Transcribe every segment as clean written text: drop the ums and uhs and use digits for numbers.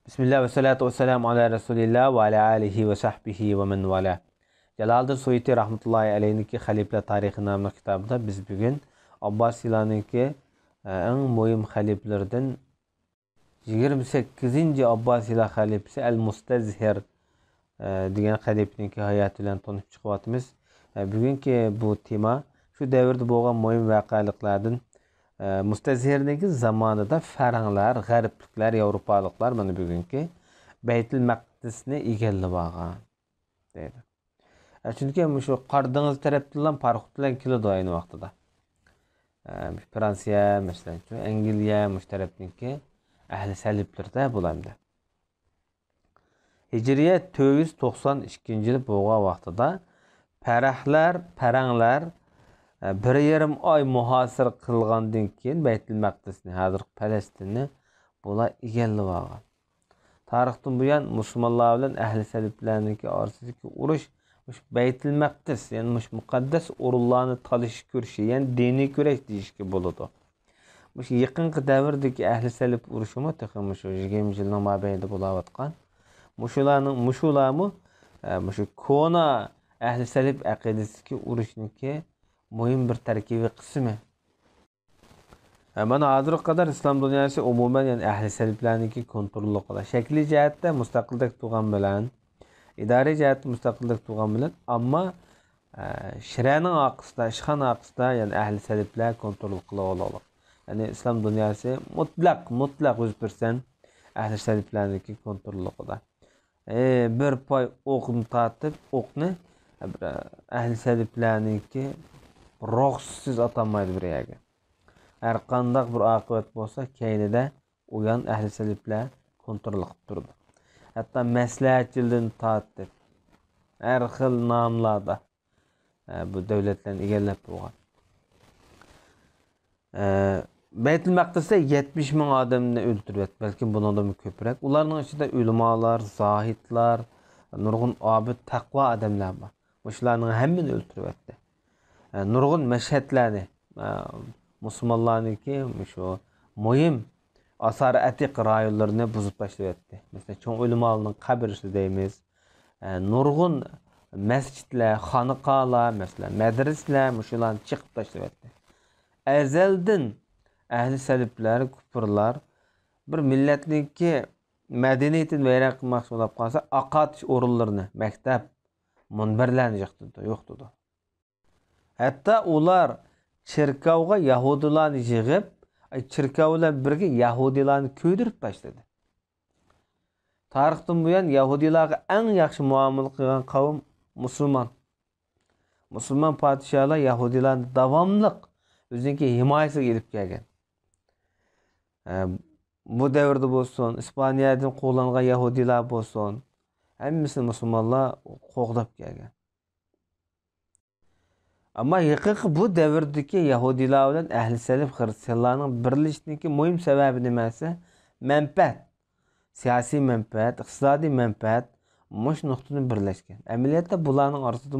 Bismillah ve salatu ve selamu ala Resulillah ve ala alihi ve sahbihi ve men vala. Jalaldin Suyuti rahmetullahi aleyhinki Halifler Tarihi namlı kitabında biz bugün Abbasilarınki en mühim haliflerden 28. Abbasilar halifesi El-Mustazhir degan halifninki hayatı bilan tanışıp çıkıvatımız. Bugünkü bu tema şu devirde bo'lgan mühim vaqalıklardan Mustazhirniki zamanida Faranglar, G'arbliklar, Yevropaliklar mana bugünkü Beytul Maqdisni egallab olgan deydi. Chunki shu Qardengiz tarafdan parxod bilan keladi ayni vaqtida. Fransiya, masalan, Angliya mush tarafniki ahli saliblarda bo'lamdi. Hijriya 492-yil bo'lgan vaqtida Paranglar 1,5 ay muhasir qilgandan keyin Beytul Maqdisni, hozir Falastinni bular egallab olgan. Tarixdan buyon musulmonlar bilan ahli saliblarniki orasidagi urush Beytul Maqdis, ya'ni muqaddas o'rinlarni talish ko'rishi, ya'ni diniy kurash deyishga bo'ladi. Mush yaqinqi davrdagi ahli salib urushimi texmi shu 20 yilning mobaynida bo'layotgan. Mushularmi shu kona ahli salib aqidasidagi urushniki mühim bir terkibi kısmı. Mana hozirga qadar islom dunyosi umuman yani ahli saliblarniki kontrolli qiladi. Shakliy jihatda mustaqillik tug'an bilan, idoriy jihatda mustaqillik tug'an bilan, ammo shiraning aqsida, ishxon aqsida yani ahli saliblar kontrol qila oladi. Yani islom dunyosi mutlaq 100% ahli saliblarniki kontrolli qiladi. Bir poy o'qni tatib, o'qni ahli saliblarniki ruhsiz atanmaydı bir yerga. Her qandaq bir aqibat bo'lsa, keynida uyan ahli saliblar kontrol qilib turdi. Hatto maslahatchilardan tortib har xil nomlarda bu davlatlarni egallab bo'lgan. Beytul Maqdisda 70 ming odamni o'ldirib, balki bundan ko'proq. Ularning ichida ulamolar, zohidlar, nurg'un obid, taqvo odamlar bor. Shularning hammani o'ldirib. Nurg'un mashhadlarni musulmonlarniki shu muhim asar atiq rayonlarini buzib tashlayapti. Masalan, cho'ng ulamolarning qabrisi deymiz. Nurg'un masjidlar, xonaqolar, masalan, madrasalar shularni chiqib tashlayapti. Azaldan ahli saliblar, kufrlar bir millatniki madaniyatini vayron qilmoqchi bo'lib qolsa, aqotish o'rinlarini, maktab, munbarlarni yo'qdi. Hatta ular çirkavga Yahudilarni yig'ib, çirkavlar birga Yahudilarni ko'ydirib tashladi. Tarixdan buyon Yahudilarga eng yaxshi muomala qilgan qavm musulmon. Musulmon podsholar Yahudilarni davomli o'zining himoyasiga elib kelgan. Bu davrda bo'lsin, Ispaniyadan qo'llangan Yahudilar bo'lsin, hammasini musulmonlar qo'g'dab kelgan. Ama yaqinqi bu davrdagi Yahudilar bilan ahli salib xristianlarning birlashishniki muhim sababi nimasi? Manfaat. Siyosiy manfaat, iqtisodiy manfaat mush nuqtani birlashgan. Amaliyotda bularning orasida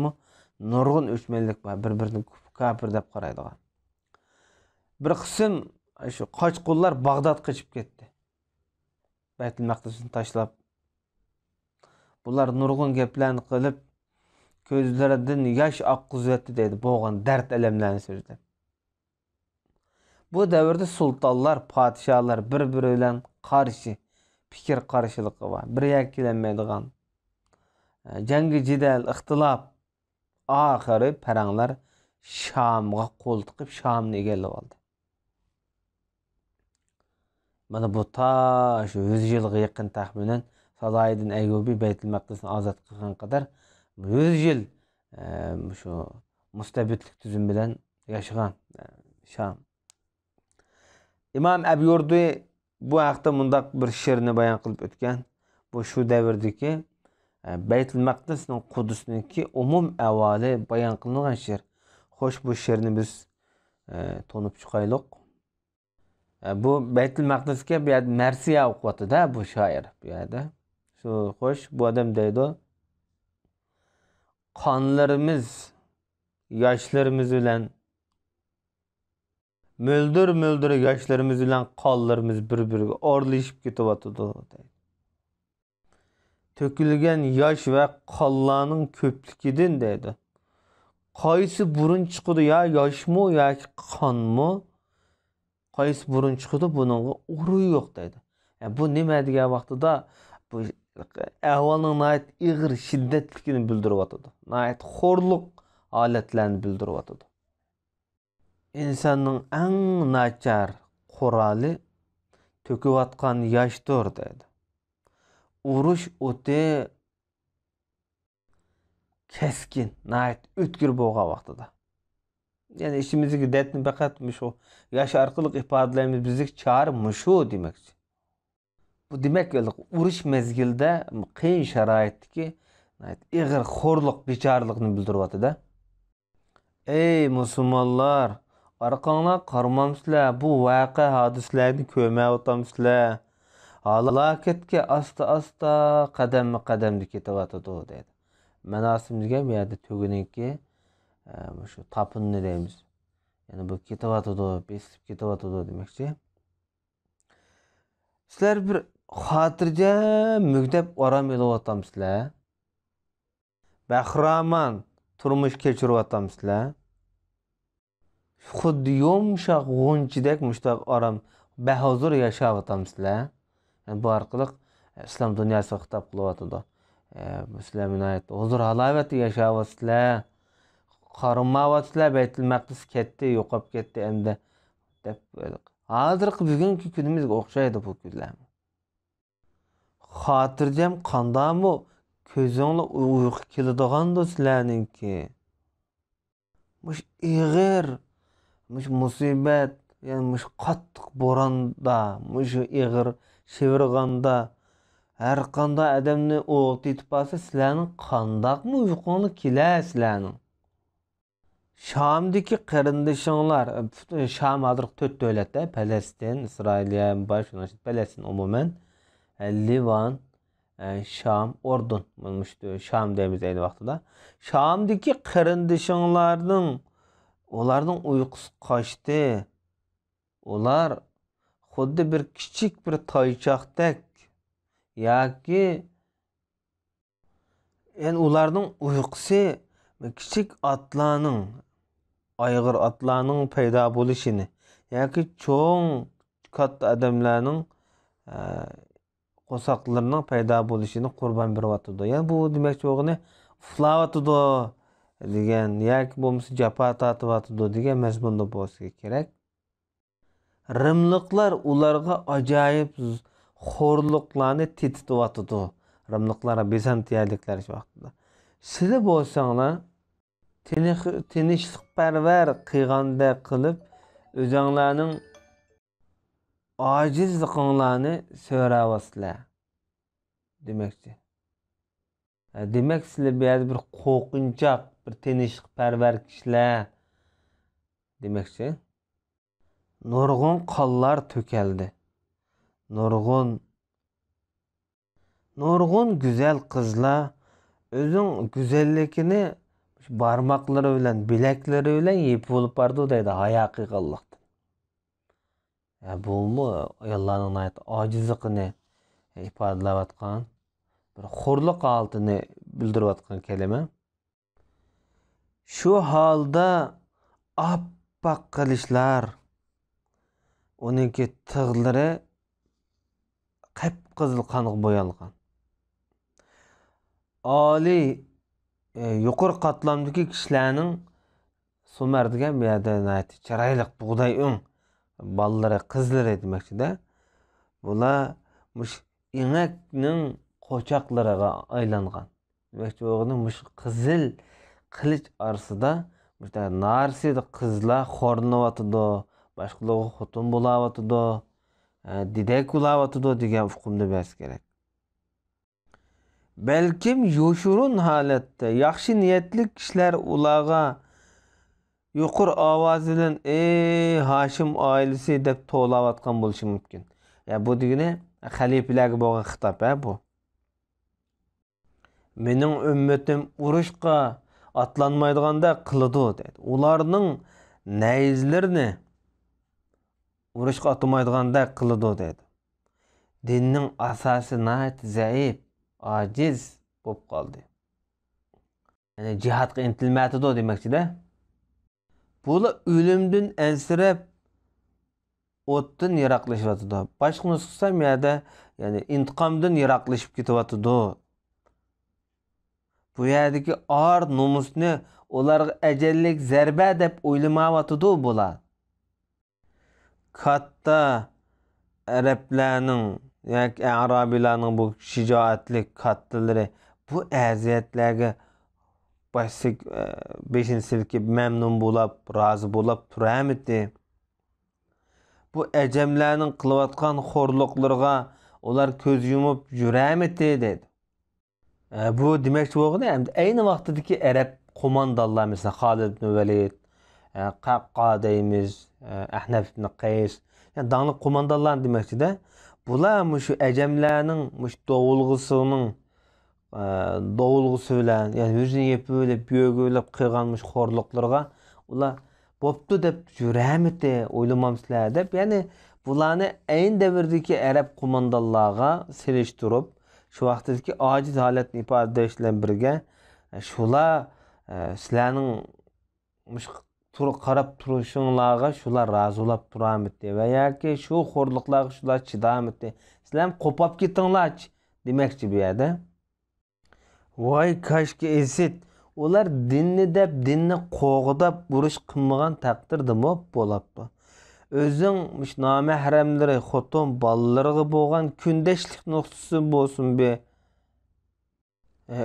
nurg'un o'chmanlik bor, bir-birini kafir deb qaraydigan. Bir qism shu qochqinlar Bag'dodga qochib ketdi. Baytul Maqdisni tashlab. Bular nurg'un gaplarni qilib ko'zlaridan yosh oqqizayotdi deydi, bo'lgan dard alamlarni so'zlab. Bu davrda sultonlar, podsholar bir-biri bilan qarshi fikr qarshiligi bor. Bir yakkilanmaydigan jangi jidal, ixtilof. Oxiri paranglar Shamga qo'l tiqib Shamni egallab oldi. Mana bu ta shu 100 yilga yaqin taxminan Salahiddin Ayyubiy Beytul Maqdisni ozod qilgan qadar 100 yıl şu mustabidlik tüzüm bilen yaşayan Şam. İmam Ebu Yurdi bu haqda mundaq bir şiirini bayan qilib o'tgan. Bu şu davrdagi Beytul Maqdisning Qudusniki umum avvali bayan qilingan şiir. Xo'sh, bu şiirni biz tonib chiqaylik. Bu Beytul Maqdisga bu yerda marsiya o'qiyotdi-da bu shoir bu yerda. Şu xo'sh, bu odam deydi: "Qonlarimiz, yoshlarimiz bilan mo'ldir yoshlarimiz bilan qonlarimiz bir-biriga o'rlashib ketyapti" deydi. tökülgen yaş ve qonlarning ko'pligidan deydi. Qaysi burun chiqadi ya yoshmi yoki qonmi? Qaysi burun chiqadi buningga uruv yo'q deydi. Bu nima degan vaqtida bu ahvolning nihoyat ig'ir shiddatligini bildiryotadi. Nihoyat xo'rliq holatlarini bildiryotadi. İnsanның eng nachar quroli to'kayotgan yoshdir deydi. Urush o'ti keskin, nihoyat o'tkir bo'lgan vaqtida. Yani işimizdeki dertni faqat shu yosh orqali ifodalaymiz, bizlik chora shu demakchi. Bu demak urush mezgilida qiyin sharoitdagi ig'ir xo'rliq, bechorlikni bildiryapti-da. Ey musulmonlar, arqanglar qaramamsizlar, bu voqea hodisalarni ko'rmayapsizlar. Halokatga asta-asta qadam-qadamda ketyapti deydi. Manasim degan bu yerda tuguniki shu tapınni deymiz. Yani bu ketyapti, besib ketyapti demakchi. Sizlar bir xotirjam mugdab orom olyapsizlar. Bahramon turmush kechiryapsizlar. Xuddi yumshoq g'unchidek mushtaq orom bahozir yashayapsizlar. Yani bu orqali islom dunyosiga xitob qilyapti. Sizlar huzur halovati yashayapsizlar. Qarinmayapsizlar, Baytul Maqdis ketdi, yo'qolib ketdi endi deb hozirgi bugungi kunimizga o'xshaydi bu kunlar. Xotirjam qandami ko'zinglar uyqu keladigan sizlarninki. Mush ig'ir, mush musibat, yani mush qattiq bo'ronda, mush ig'ir shivirganda har qanday odamni o'g'it etib olsa, sizlarning qandaqmi uyqunglar kelar sizlarning. Şam'daki qarindishinglar, Şam hozir 4 davlatda, Palestin, İsrailiya, Palestin umuman, Livan, Şam, Ordun, Şam deymiz aynı vaqtida. Şam'daki qarindishinglarning ularning uyqusi qochdi. Ular xuddi bir kichik bir toychoqdek yoki yani ularning uyqusi kichik atlarning ayg'ir atlarning paydo bo'lishini yoki cho'ng katta odamlarning qo'saqlarining paydo bo'lishini qurbon beryapti. Yani bu demakchi o'g'ini uxlayapti degan yoki bo'lmasa jafo tortyapti degan mazmunda bo'lsa kerak. Rimliklar ularga ajoyib xo'rliqlarni tetityapti. Rimliklar Bizantiyaliklar shu vaqtda. Sizlar bo'lsanglar tinchlikparvar qilganda qilib o'zinglarning ojizliklarini so'rayapsizlar demakchi. Demak sizlar bu yerda bir qo'rqinchoq, bir tinchlikparvar kishilar demakchi. Nurg'un qonlar to'kildi. Nurg'un go'zal qizlar o'zing go'zalligini barmoqlari bilan, bilaklari bilan yepib olib bordi deydi haqiqatlikda. Bu mu ayollarning ojizligini ifodalayotgan, bir xo'rliq holatini bildirayotgan kalima. Shu holda oppoq qilishlar, uningki tig'lari qip-qizil qonga bo'yalgan. Oliy yuqori qatlamdagi kishilarning Sumer degan bu yerda chiroyli bug'doy un bolalari, qizlari demakchi-da. Bular mush inakning qo'choqlariga aylangan. Demakchi o'g'ini mush qizil qilich orasida mush narsida qizlar xo'rlanayotdi, boshqalarga xotin bo'layotdi, didak bo'layotdi degan hukmni berish kerak. Belkim yoshurun holatda yaxshi niyatli kishilar ularga yuqori ovoz bilan ey Hashim oilasi deb to'g'layotgan bo'lishi mumkin. Bu degani xalifalarga bo'lgan xitob bu. Mening ummatim urushqa atlanmaydiganda qiladi dedi. Ularning nayzlarini urushqa atmaydiganda qiladi dedi. Dinning asosi nihoyat zaif. aciz bo'lib qoldi. Yani cihatga intilmadi da demekçi-de. Bular ölümdün ensirep otdan yiroqlashyapti. Boshqa nusxasam yerda yani intiqomdan yiroqlashib ketyapti. Bu yerdagi or nomusni ularga ajallik zarba deb o'ylamayapti bular. Katta Arablarning yoki Arabiylarning bu shijoatli kattalari bu aziyatlarga beshin silkib memnun bo'lib, rozi bo'lib turamidi. Bu ecemlerinin kılıvatkan horluklarga ular köz yumup yürämedi dedi. Bu demekçi boğun aynı vaxtdaki Arab komandallar mesela Halid ibn Velid, Qaqqa deyimiz, Ahnaf ibn Qays, yani dağınık komandallar demekçi de. Bular şu ecemlerinin doğulgusu bilen, yani yüzünü yep böyle büyögöylep kıyganmış horluklarga ular boptu deb yürämidi, oylamamsizlar deb. Yani bularni ayni davrdagi Arab qo'mondonlarga selishtirib, shu vaqtdagi ojiz holatni ifodalash bilan birga shular sizlarning qarab turishinglarga shular razolab turamidi va yoki shu xo'rliqlarga shular chidamidi. Sizlar ham qo'pab ketinglarchi demoqchi bu yerda. Voy kashki esit. Ular dinni deb dinni qo'g'dab urush qilmagan taqdirda mop bo'libdi. O'zing nomahramlari, xotin, bolalarga bo'lgan kundashlik nuqtasi bo'lsin be.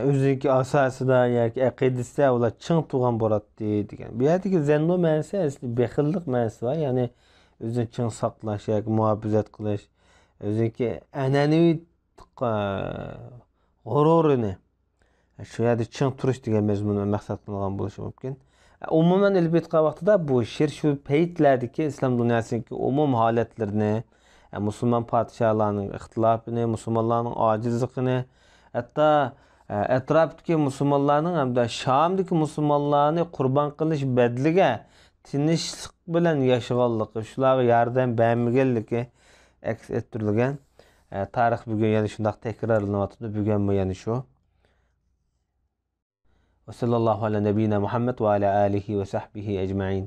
O'zinki asosida yoki aqidasida ular ching turgan bo'ladi degan. Bu yerdagi zanno ma'nosi asli bexillik ma'nosi var. Ya'ni o'zini ching saqlash yoki muhofazat qilish, o'zinki an'anaviy g'ururini şu yerda ching turish degan mazmunni maqsad qilgan bo'lishi mumkin. Umuman elbetqa vaqtida bu she'r shu paytlardagi islom dunyosidagi umum holatlarini, musulmon podshohlarning ixtilofini, musulmonlarning ojizligini, hatto atrofdagi musulmonlarning hamda Shomdagi musulmonlarni qurbon qilish badliga tinchlik bilan yashaganligi, shularga yordam bermaganligi aks ettirilgan. Tarix bugun yana shunday takrorlanyapti. Bugun yana shu. وصلى الله على نبينا محمد وعلى آله وصحبه أجمعين.